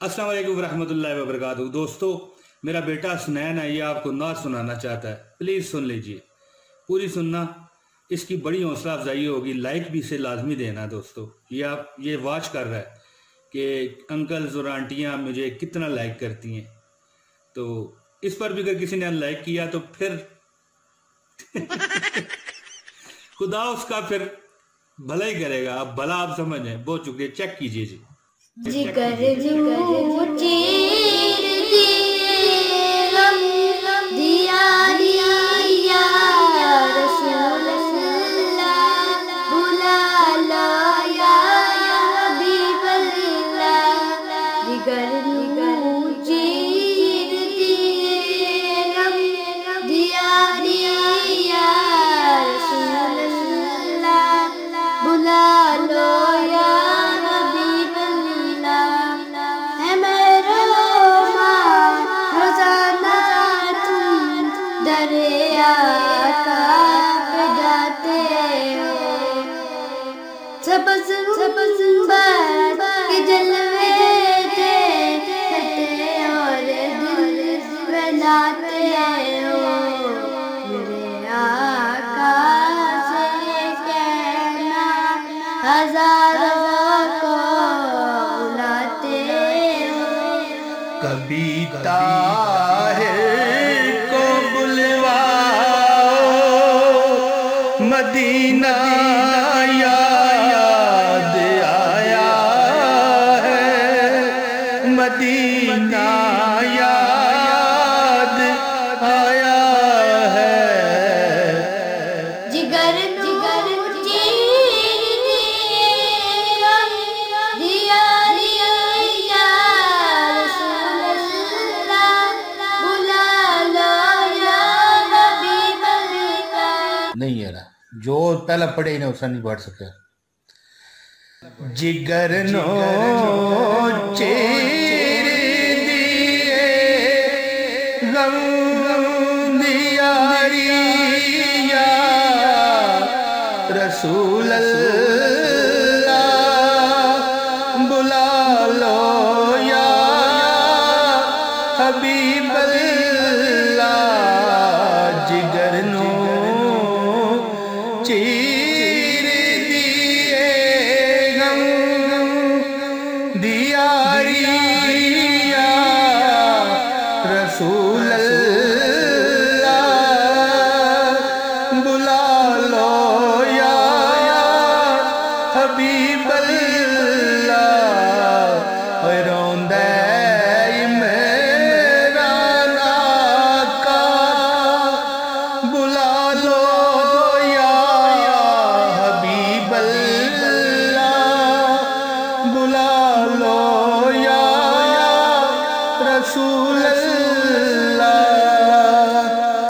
अस्सलाम वालेकुम रहमतुल्लाहि व बरकातहू। दोस्तों, मेरा बेटा सुनैन है, ये आपको नात सुनाना चाहता है। प्लीज़ सुन लीजिए, पूरी सुनना, इसकी बड़ी हौसला अफजाई होगी। लाइक भी इसे लाजमी देना दोस्तों। ये वाच कर रहा है कि अंकल्स और आंटियाँ मुझे कितना लाइक करती हैं। तो इस पर भी अगर किसी ने लाइक किया तो फिर खुदा उसका फिर भला ही करेगा। अब भला आप समझ जाए। बहुत शुक्रिया, चेक कीजिए जी। जिगर नू चीर दिए गम दिया दिया रसूल अल्लाह बुला लो या हबीब अल्लाह। जिगर नू चीर दिए गम दिया दिया रसूल अल्लाह बुला लो या दरिया का जाते हो सबज के जलवे थे और दिल बनाते हो। मेरे आका से कहना हजारों को बुलाते हो। कभी ताहिर मदीना याद आया है, मदीना याद आया है। जिगर नहीं है ना, जो पहला पढ़े ना उसका नहीं पढ़ सके। जिगर नो चीर दिए गम दिया या रसूल अल्लाह बुला लो या हबीब अल्लाह। जिगर नो चीर दिए गम दिया रिया रसूल अल्लाह बुला लो या हबीब अल्लाह। रोंदा